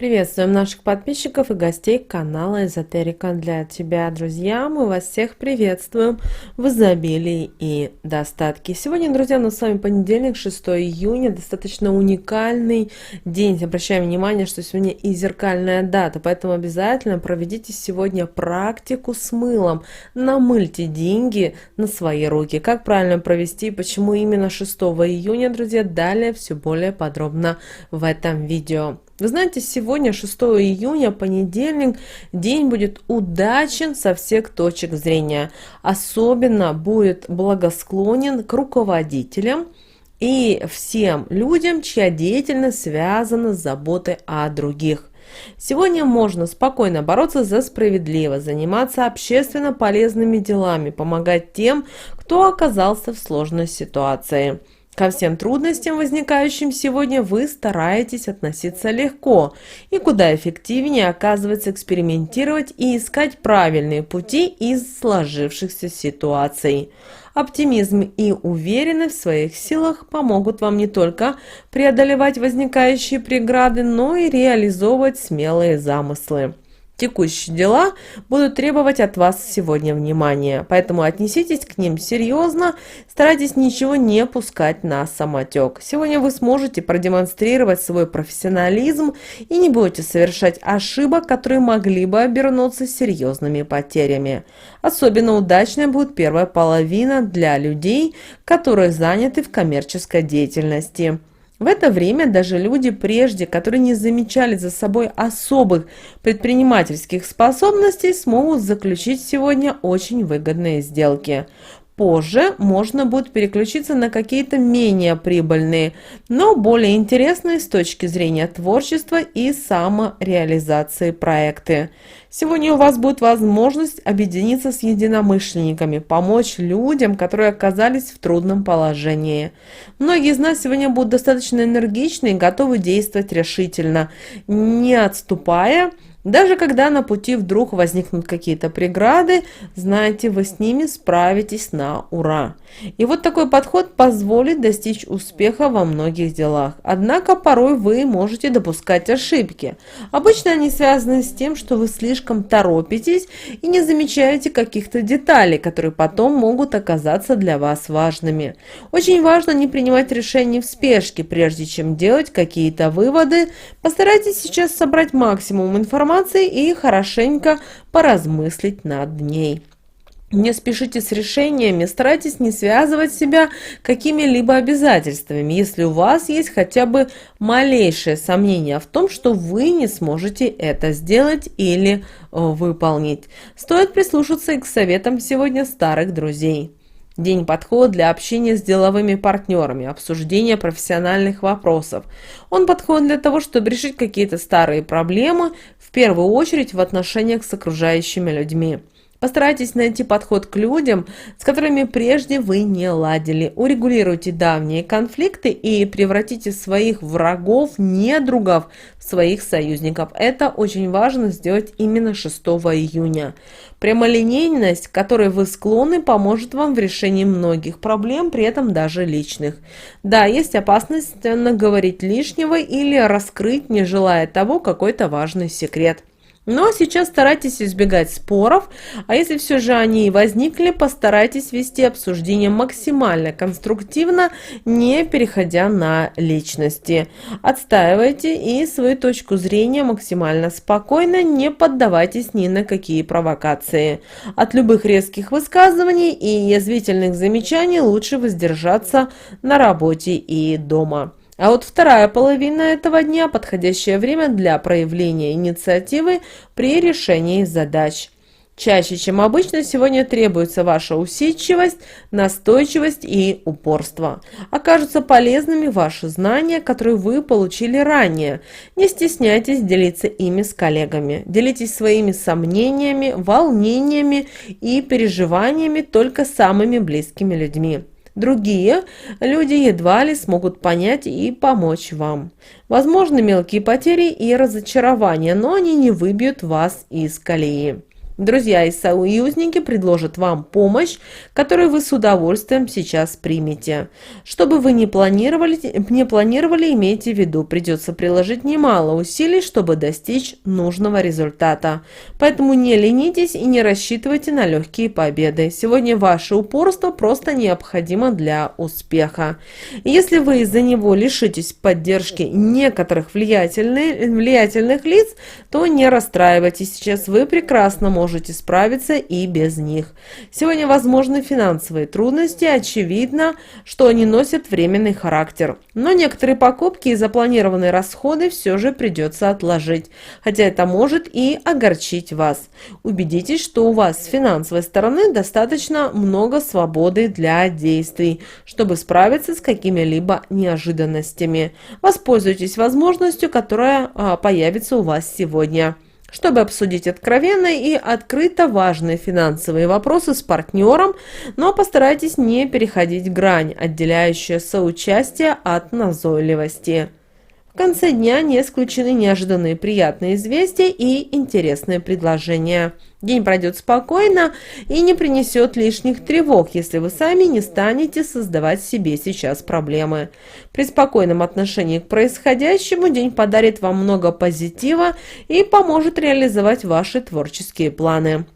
Приветствуем наших подписчиков и гостей канала Эзотерика для тебя, друзья. Мы вас всех приветствуем в изобилии и достатке. Сегодня, друзья, у нас с вами понедельник, 6 июня, достаточно уникальный день. Обращаем внимание, что сегодня и зеркальная дата, поэтому обязательно проведите сегодня практику с мылом. Намыльте деньги на свои руки. Как правильно провести, почему именно 6 июня, друзья, далее все более подробно в этом видео. Вы знаете, сегодня, 6 июня, понедельник, день будет удачен со всех точек зрения. Особенно будет благосклонен к руководителям и всем людям, чья деятельность связана с заботой о других. Сегодня можно спокойно бороться за справедливость, заниматься общественно полезными делами, помогать тем, кто оказался в сложной ситуации. Ко всем трудностям, возникающим сегодня, вы стараетесь относиться легко и куда эффективнее, оказывается, экспериментировать и искать правильные пути из сложившихся ситуаций. Оптимизм и уверенность в своих силах помогут вам не только преодолевать возникающие преграды, но и реализовывать смелые замыслы. Текущие дела будут требовать от вас сегодня внимания, поэтому отнеситесь к ним серьезно, старайтесь ничего не пускать на самотек. Сегодня вы сможете продемонстрировать свой профессионализм и не будете совершать ошибок, которые могли бы обернуться серьезными потерями. Особенно удачной будет первая половина для людей, которые заняты в коммерческой деятельности. В это время даже люди прежде, которые не замечали за собой особых предпринимательских способностей, смогут заключить сегодня очень выгодные сделки. Позже можно будет переключиться на какие-то менее прибыльные, но более интересные с точки зрения творчества и самореализации проекты. Сегодня у вас будет возможность объединиться с единомышленниками, помочь людям, которые оказались в трудном положении. Многие из нас сегодня будут достаточно энергичны и готовы действовать решительно, не отступая. Даже когда на пути вдруг возникнут какие-то преграды, знаете, вы с ними справитесь на ура. И вот такой подход позволит достичь успеха во многих делах. Однако порой вы можете допускать ошибки. Обычно они связаны с тем, что вы слишком торопитесь и не замечаете каких-то деталей, которые потом могут оказаться для вас важными. Очень важно не принимать решения в спешке, прежде чем делать какие-то выводы. Постарайтесь сейчас собрать максимум информации и хорошенько поразмыслить над ней. Не спешите с решениями, старайтесь не связывать себя какими-либо обязательствами, если у вас есть хотя бы малейшее сомнение в том, что вы не сможете это сделать или выполнить. Стоит прислушаться и к советам сегодня старых друзей. День подходит для общения с деловыми партнерами, обсуждения профессиональных вопросов. Он подходит для того, чтобы решить какие-то старые проблемы, в первую очередь в отношениях с окружающими людьми. Постарайтесь найти подход к людям, с которыми прежде вы не ладили. Урегулируйте давние конфликты и превратите своих врагов, недругов в своих союзников. Это очень важно сделать именно 6 июня. Прямолинейность, к которой вы склонны, поможет вам в решении многих проблем, при этом даже личных. Да, есть опасность наговорить лишнего или раскрыть, не желая того, какой-то важный секрет. Но сейчас старайтесь избегать споров, а если все же они и возникли, постарайтесь вести обсуждение максимально конструктивно, не переходя на личности. Отстаивайте и свою точку зрения максимально спокойно, не поддавайтесь ни на какие провокации. От любых резких высказываний и язвительных замечаний лучше воздержаться на работе и дома. А вот вторая половина этого дня – подходящее время для проявления инициативы при решении задач. Чаще, чем обычно, сегодня требуется ваша усидчивость, настойчивость и упорство. Окажутся полезными ваши знания, которые вы получили ранее. Не стесняйтесь делиться ими с коллегами. Делитесь своими сомнениями, волнениями и переживаниями только с самыми близкими людьми. Другие люди едва ли смогут понять и помочь вам. Возможны мелкие потери и разочарования, но они не выбьют вас из колеи. Друзья и союзники предложат вам помощь, которую вы с удовольствием сейчас примете. Что бы вы ни планировали, имейте в виду, придется приложить немало усилий, чтобы достичь нужного результата. Поэтому не ленитесь и не рассчитывайте на легкие победы. Сегодня ваше упорство просто необходимо для успеха. Если вы из-за него лишитесь поддержки некоторых влиятельных лиц, то не расстраивайтесь. Сейчас вы прекрасно можете справиться и без них. Сегодня возможны финансовые трудности, очевидно, что они носят временный характер. Но некоторые покупки и запланированные расходы все же придется отложить, хотя это может и огорчить вас. Убедитесь, что у вас с финансовой стороны достаточно много свободы для действий, чтобы справиться с какими-либо неожиданностями. Воспользуйтесь возможностью, которая появится у вас сегодня, чтобы обсудить откровенно и открыто важные финансовые вопросы с партнером, но постарайтесь не переходить грань, отделяющую соучастие от назойливости. В конце дня не исключены неожиданные приятные известия и интересные предложения. День пройдет спокойно и не принесет лишних тревог, если вы сами не станете создавать себе сейчас проблемы. При спокойном отношении к происходящему день подарит вам много позитива и поможет реализовать ваши творческие планы.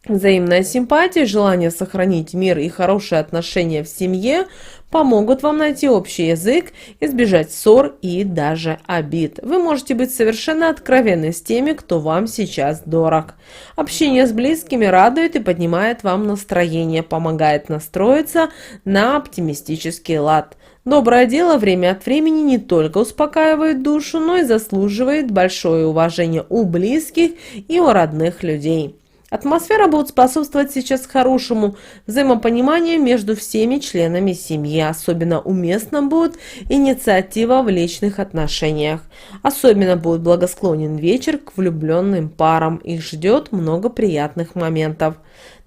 Взаимная симпатия, желание сохранить мир и хорошие отношения в семье помогут вам найти общий язык, избежать ссор и даже обид. Вы можете быть совершенно откровенны с теми, кто вам сейчас дорог. Общение с близкими радует и поднимает вам настроение, помогает настроиться на оптимистический лад. Доброе дело время от времени не только успокаивает душу, но и заслуживает большое уважение у близких и у родных людей. Атмосфера будет способствовать сейчас хорошему взаимопониманию между всеми членами семьи. Особенно уместна будет инициатива в личных отношениях. Особенно будет благосклонен вечер к влюбленным парам. Их ждет много приятных моментов.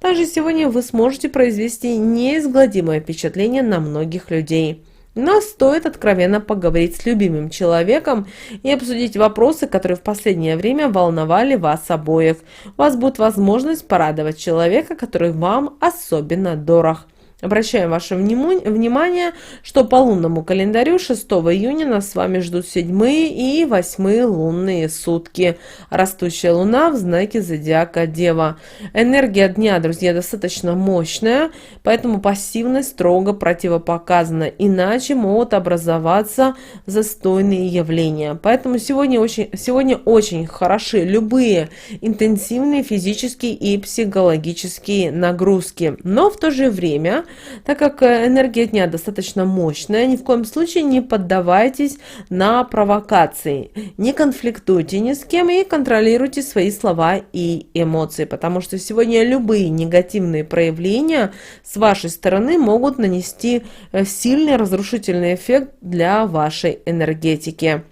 Также сегодня вы сможете произвести неизгладимое впечатление на многих людей. Но стоит откровенно поговорить с любимым человеком и обсудить вопросы, которые в последнее время волновали вас обоих. У вас будет возможность порадовать человека, который вам особенно дорог. Обращаем ваше внимание, что по лунному календарю 6 июня нас с вами ждут 7 и 8 лунные сутки. Растущая луна в знаке зодиака Дева. Энергия дня, друзья, достаточно мощная, поэтому пассивность строго противопоказана, иначе могут образоваться застойные явления. Поэтому сегодня очень хороши любые интенсивные физические и психологические нагрузки. Но в то же время, так как энергия дня достаточно мощная, ни в коем случае не поддавайтесь на провокации, не конфликтуйте ни с кем и контролируйте свои слова и эмоции, потому что сегодня любые негативные проявления с вашей стороны могут нанести сильный разрушительный эффект для вашей энергетики.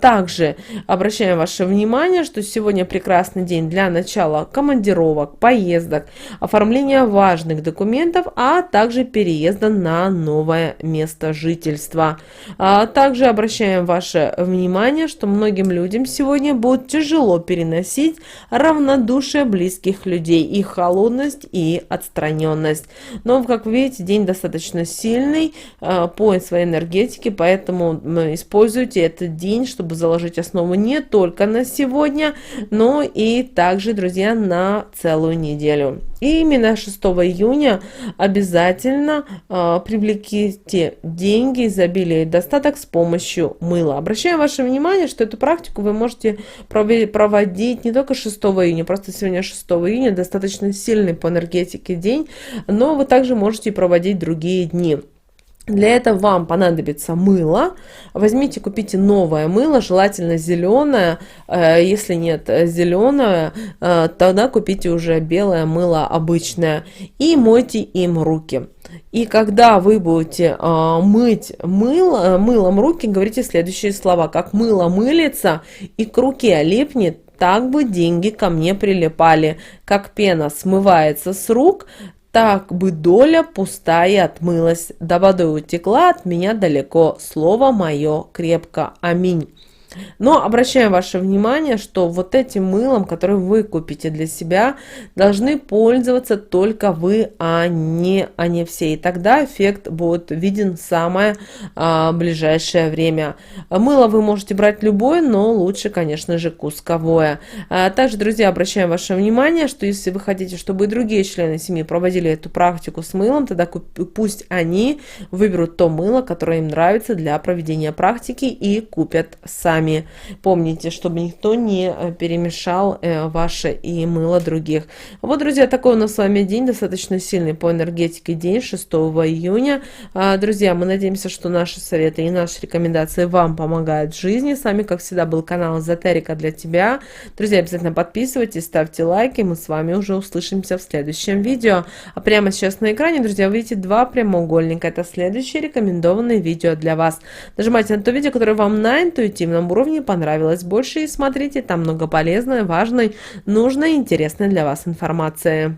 Также обращаем ваше внимание, что сегодня прекрасный день для начала командировок, поездок, оформления важных документов, а также переезда на новое место жительства. Также обращаем ваше внимание, что многим людям сегодня будет тяжело переносить равнодушие близких людей, их холодность и отстраненность. Но, как вы видите, день достаточно сильный по своей энергетике, поэтому используйте этот день, чтобы заложить основу не только на сегодня, но и также, друзья, на целую неделю. И именно 6 июня обязательно привлеките деньги, изобилие и достаток с помощью мыла. Обращаю ваше внимание, что эту практику вы можете проводить не только 6 июня, просто сегодня 6 июня достаточно сильный по энергетике день, но вы также можете проводить другие дни. Для этого вам понадобится мыло. Возьмите, купите новое мыло, желательно зеленое. Если нет зеленое, тогда купите уже белое мыло обычное и мойте им руки. И когда вы будете мыть мылом руки, говорите следующие слова: как мыло мылится и к руке липнет, так бы деньги ко мне прилипали. Как пена смывается с рук, так бы доля пустая отмылась, да водой утекла от меня далеко, слово мое крепко. Аминь. Но обращаем ваше внимание, что вот этим мылом, которое вы купите для себя, должны пользоваться только вы, а не все. И тогда эффект будет виден в самое ближайшее время. Мыло вы можете брать любое, но лучше, конечно же, кусковое. Также, друзья, обращаем ваше внимание, что если вы хотите, чтобы и другие члены семьи проводили эту практику с мылом, тогда пусть они выберут то мыло, которое им нравится для проведения практики, и купят сами. Помните, чтобы никто не перемешал ваше и мыло других. Вот, друзья, такой у нас с вами день, достаточно сильный по энергетике день, 6 июня. Друзья, мы надеемся, что наши советы и наши рекомендации вам помогают в жизни. С вами, как всегда, был канал Эзотерика для тебя. Друзья, обязательно подписывайтесь, ставьте лайки. Мы с вами уже услышимся в следующем видео. А прямо сейчас на экране, друзья, вы видите два прямоугольника. Это следующее рекомендованное видео для вас. Нажимайте на то видео, которое вам на интуитивном уровне понравилось больше, и смотрите, там много полезной, важной, нужной и интересной для вас информации.